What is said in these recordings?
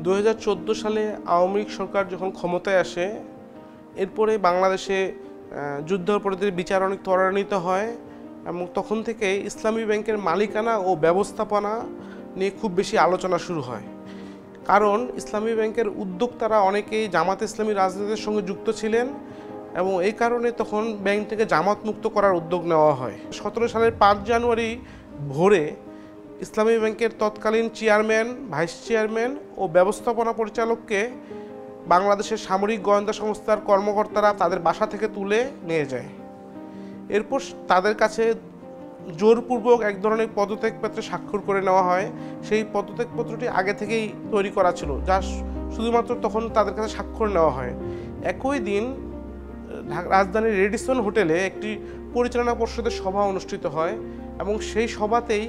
2014 সালে আওয়ামী লীগ সরকার যখন ক্ষমতায় আসে, এরপরে বাংলাদেশে যুদ্ধাপরাধীর বিচার অনেক ত্বরান্বিত হয় এবং তখন থেকে ইসলামী ব্যাংকের মালিকানা ও ব্যবস্থাপনা নিয়ে খুব বেশি আলোচনা শুরু হয়। কারণ ইসলামী ব্যাংকের উদ্যোক্তারা অনেকেই জামাত ইসলামী রাজনীতির সঙ্গে যুক্ত ছিলেন এবং এই কারণে তখন ব্যাংকটিকে জামাত মুক্ত করার উদ্যোগ নেওয়া হয়। 17 সালের 5 জানুয়ারি ভোরে ইসলামী ব্যাংকের তৎকালীন চেয়ারম্যান, ভাইস চেয়ারম্যান ও ব্যবস্থাপনা পরিচালককে বাংলাদেশের সামরিক গোয়েন্দা সংস্থার কর্মকর্তারা তাদের বাসা থেকে তুলে নিয়ে যায়। এরপর তাদের কাছে জোরপূর্বক এক ধরনের পদত্যাগপত্রে স্বাক্ষর করে নেওয়া হয়। সেই পদত্যাগপত্রটি আগে থেকেই তৈরি করা ছিল, যা শুধুমাত্র তখন তাদের কাছে স্বাক্ষর নেওয়া হয়। একই দিন রাজধানীর রেডিসন হোটেলে একটি পরিচালনা পর্ষদের সভা অনুষ্ঠিত হয় এবং সেই সভাতেই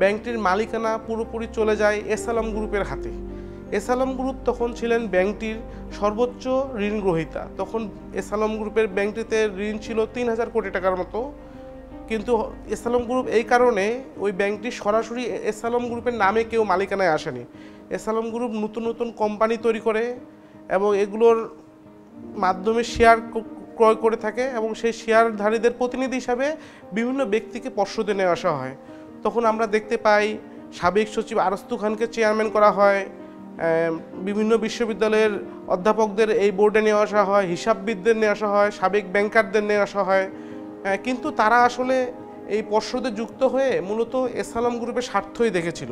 ব্যাংকটির মালিকানা পুরোপুরি চলে যায় এসআলম গ্রুপের হাতে। এসআলম গ্রুপ তখন ছিলেন ব্যাংকটির সর্বোচ্চ ঋণ গ্রহীতা। তখন এসআলম গ্রুপের ব্যাংকটিতে ঋণ ছিল 3000 কোটি টাকার মতো। কিন্তু এসআলম গ্রুপ এই কারণে ওই ব্যাংকটি সরাসরি এসআলম গ্রুপের নামে কেউ মালিকানায় আসেনি। এসআলম গ্রুপ নতুন নতুন কোম্পানি তৈরি করে এবং এগুলোর মাধ্যমে শেয়ার ক্রয় করে থাকে এবং সেই শেয়ারধারীদের প্রতিনিধি হিসাবে বিভিন্ন ব্যক্তিকে পর্ষদে নিয়ে আসা হয়। তখন আমরা দেখতে পাই সাবেক সচিব আরস্তু খানকে চেয়ারম্যান করা হয়, বিভিন্ন বিশ্ববিদ্যালয়ের অধ্যাপকদের এই বোর্ডে নিয়ে আসা হয়, হিসাববিদদের নিয়ে আসা হয়, সাবেক ব্যাংকারদের নিয়ে আসা হয়। কিন্তু তারা আসলে এই পর্ষদে যুক্ত হয়ে মূলত এসআলম গ্রুপের স্বার্থই দেখেছিল,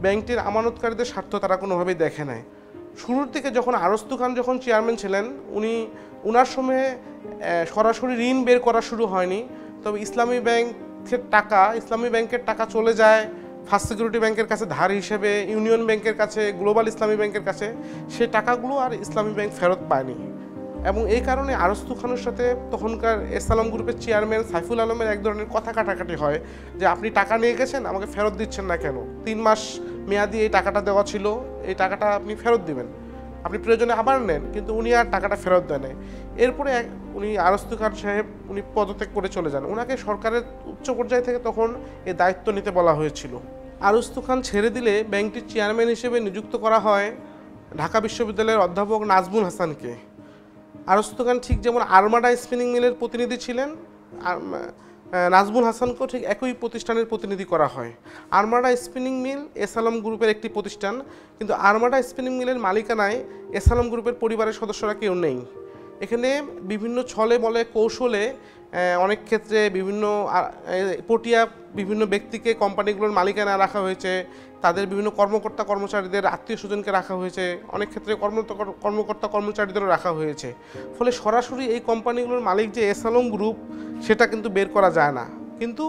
ব্যাংকটির আমানতকারীদের স্বার্থ তারা কোনোভাবেই দেখে নাই। শুরুর থেকে যখন আরস্তু খান যখন চেয়ারম্যান ছিলেন, উনার সময়ে সরাসরি ঋণ বের করা শুরু হয়নি। তবে ইসলামী ব্যাংকের টাকা চলে যায় ফার্স্ট সিকিউরিটি ব্যাংকের কাছে ধার হিসেবে, ইউনিয়ন ব্যাংকের কাছে, গ্লোবাল ইসলামী ব্যাংকের কাছে। সে টাকাগুলো আর ইসলামী ব্যাংক ফেরত পায়নি এবং এই কারণে আরস্তু খানের সাথে তখনকার এসআলম গ্রুপের চেয়ারম্যান সাইফুল আলমের এক ধরনের কথা কাটাকাটি হয় যে আপনি টাকা নিয়ে গেছেন, আমাকে ফেরত দিচ্ছেন না কেন? 3 মাস মেয়াদি এই টাকাটা দেওয়া ছিল, এই টাকাটা আপনি ফেরত দিবেন, আপনি প্রয়োজনে আবার নেন। কিন্তু উনি আর টাকাটা ফেরত দেন নাই। এরপরে উনি আরস্তু খান সাহেব পদত্যাগ করে চলে যান। ওনাকে সরকারের উচ্চ পর্যায় থেকে তখন এই দায়িত্ব নিতে বলা হয়েছিল। আরস্তু খান ছেড়ে দিলে ব্যাংকটির চেয়ারম্যান হিসেবে নিযুক্ত করা হয় ঢাকা বিশ্ববিদ্যালয়ের অধ্যাপক নাজমুল হাসানকে। আরস্তু খান ঠিক যেমন আরমাডা স্পিনিং মিলের প্রতিনিধি ছিলেন, নাজমুল হাসানকেও ঠিক একই প্রতিষ্ঠানের প্রতিনিধি করা হয়। আরমাডা স্পিনিং মিল এসআলম গ্রুপের একটি প্রতিষ্ঠান, কিন্তু আরমাডা স্পিনিং মিলের মালিকানায় এসআলম গ্রুপের পরিবারের সদস্যরা কেউ নেই। এখানে বিভিন্ন ছলে বলে কৌশলে অনেক ক্ষেত্রে পটিয়া বিভিন্ন ব্যক্তিকে কোম্পানিগুলোর মালিকানা রাখা হয়েছে, তাদের বিভিন্ন কর্মচারীদের আত্মীয় স্বজনকে রাখা হয়েছে, অনেক ক্ষেত্রে কর্মচারীদেরও রাখা হয়েছে। ফলে সরাসরি এই কোম্পানিগুলোর মালিক যে এসআলম গ্রুপ সেটা কিন্তু বের করা যায় না। কিন্তু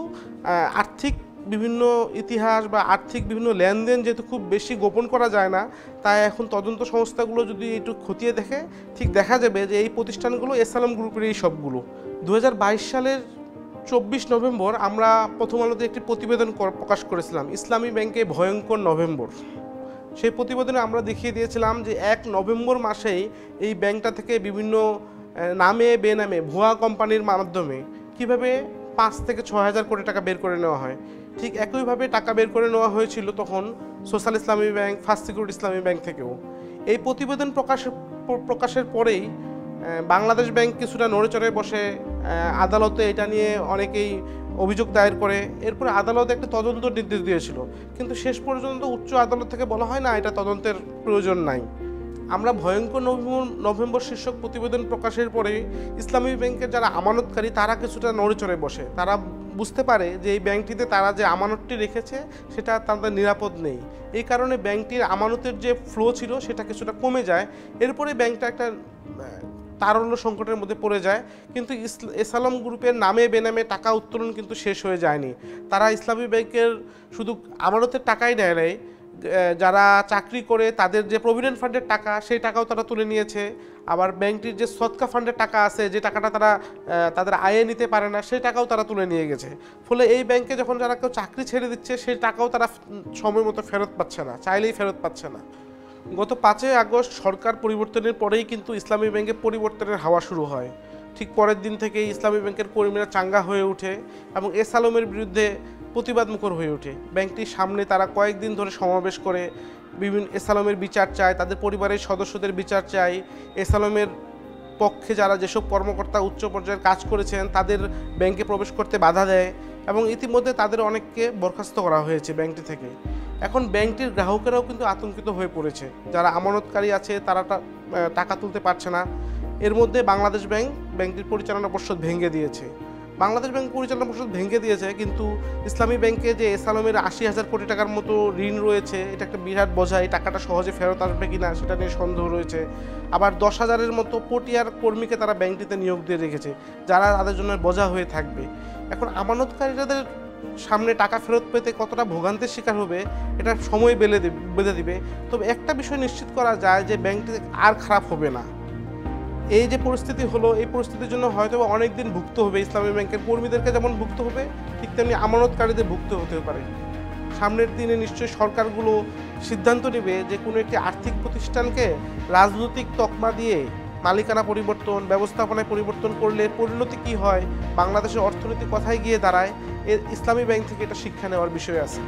আর্থিক বিভিন্ন ইতিহাস বা আর্থিক বিভিন্ন লেনদেন যেহেতু খুব বেশি গোপন করা যায় না, তাই এখন তদন্ত সংস্থাগুলো যদি একটু খতিয়ে দেখে ঠিক দেখা যাবে যে এই প্রতিষ্ঠানগুলো এসআলম গ্রুপের এই সবগুলো। 2022 সালের 24 নভেম্বর আমরা প্রথম আলোতে একটি প্রতিবেদন প্রকাশ করেছিলাম, ইসলামী ব্যাংকে ভয়ঙ্কর নভেম্বর। সেই প্রতিবেদনে আমরা দেখিয়ে দিয়েছিলাম যে 1 নভেম্বর মাসেই এই ব্যাংকটা থেকে বিভিন্ন নামে বেনামে ভুয়া কোম্পানির মাধ্যমে কীভাবে 5 থেকে 6 হাজার কোটি টাকা বের করে নেওয়া হয়। ঠিক একইভাবে টাকা বের করে নেওয়া হয়েছিল তখন সোশ্যাল ইসলামী ব্যাংক, ফার্স্ট সিকিউরিটি ইসলামী ব্যাংক থেকেও। এই প্রতিবেদন প্রকাশের পরেই বাংলাদেশ ব্যাংক কিছুটা নড়েচড়ে বসে, আদালতে এটা নিয়ে অনেকেই অভিযোগ দায়ের করে। এরপরে আদালতে একটা তদন্ত নির্দেশ দিয়েছিল, কিন্তু শেষ পর্যন্ত উচ্চ আদালত থেকে বলা হয় না, এটা তদন্তের প্রয়োজন নাই। আমরা ভয়ঙ্কর নভেম্বর শীর্ষক প্রতিবেদন প্রকাশের পরে ইসলামী ব্যাংকের যারা আমানতকারী তারা কিছুটা নড়েচড়ে বসে। তারা বুঝতে পারে যে এই ব্যাংকটিতে তারা যে আমানতটি রেখেছে সেটা তাদের নিরাপদ নেই। এই কারণে ব্যাংকটির আমানতের যে ফ্লো ছিল সেটা কিছুটা কমে যায়। এরপরে ব্যাংকটা একটা তারল্য সংকটের মধ্যে পড়ে যায়। কিন্তু এসআলম গ্রুপের নামে বেনামে টাকা উত্তোলন কিন্তু শেষ হয়ে যায়নি। তারা ইসলামী ব্যাংকের শুধু আমানতের টাকাই নেয় নাই, যারা চাকরি করে তাদের যে প্রভিডেন্ট ফান্ডের টাকা সেই টাকাও তারা তুলে নিয়েছে। আবার ব্যাংকটির যে সদকা ফান্ডের টাকা আছে, যে টাকাটা তারা তাদের আয়ে নিতে পারে না, সেই টাকাও তারা তুলে নিয়ে গেছে। ফলে এই ব্যাংকে যখন যারা কেউ চাকরি ছেড়ে দিচ্ছে সেই টাকাও তারা সময় মতো ফেরত পাচ্ছে না, চাইলেই ফেরত পাচ্ছে না। গত 5ই আগস্ট সরকার পরিবর্তনের পরেই কিন্তু ইসলামী ব্যাংকে পরিবর্তনের হাওয়া শুরু হয়। ঠিক পরের দিন থেকেই ইসলামী ব্যাংকের কর্মীরা চাঙ্গা হয়ে ওঠে এবং এসআলমের বিরুদ্ধে প্রতিবাদ মুখর হয়ে ওঠে। ব্যাংকটির সামনে তারা কয়েকদিন ধরে সমাবেশ করে বিভিন্ন এসালমের বিচার চায়, তাদের পরিবারের সদস্যদের বিচার চায়, এসালমের পক্ষে যারা যেসব কর্মকর্তা উচ্চ পর্যায়ের কাজ করেছেন তাদের ব্যাংকে প্রবেশ করতে বাধা দেয় এবং ইতিমধ্যে তাদের অনেককে বরখাস্ত করা হয়েছে ব্যাংকটি থেকে। এখন ব্যাংকটির গ্রাহকেরাও কিন্তু আতঙ্কিত হয়ে পড়েছে, যারা আমানতকারী আছে তারা টাকা তুলতে পারছে না। এর মধ্যে বাংলাদেশ ব্যাংকটির পরিচালনা পর্ষদ ভেঙে দিয়েছে। বাংলাদেশ ব্যাংক পরিচালনা পর্ষদ ভেঙে দিয়েছে, কিন্তু ইসলামী ব্যাংকে যে এসালমের 80,000 কোটি টাকার মতো ঋণ রয়েছে, এটা একটা বিরাট বোঝা। এই টাকাটা সহজে ফেরত আসবে কিনা সেটা নিয়ে সন্দেহ রয়েছে। আবার 10,000-এর মতো পটিয়ার কর্মীকে তারা ব্যাংকটিতে নিয়োগ দিয়ে রেখেছে, যারা তাদের জন্য বোঝা হয়ে থাকবে। এখন আমানতকারীদের সামনে টাকা ফেরত পেতে কতটা ভোগান্তির শিকার হবে এটা সময় বেঁধে দিবে। তবে একটা বিষয় নিশ্চিত করা যায় যে ব্যাংকটি আর খারাপ হবে না। এই যে পরিস্থিতি হলো, এই পরিস্থিতির জন্য হয়তো অনেক দিন ভুগতে হবে ইসলামী ব্যাংকের কর্মীদেরকে, যেমন ভুগতে হবে ঠিক তেমনি আমানতকারীদের ভুগতে হতে পারে। সামনের দিনে নিশ্চয়ই সরকারগুলো সিদ্ধান্ত নেবে যে কোনো একটি আর্থিক প্রতিষ্ঠানকে রাজনৈতিক তকমা দিয়ে মালিকানা পরিবর্তন, ব্যবস্থাপনায় পরিবর্তন করলে পরিণতি কী হয়, বাংলাদেশের অর্থনীতি কোথায় গিয়ে দাঁড়ায়, ইসলামী ব্যাংক থেকে এটা শিক্ষা নেওয়ার বিষয় আছে।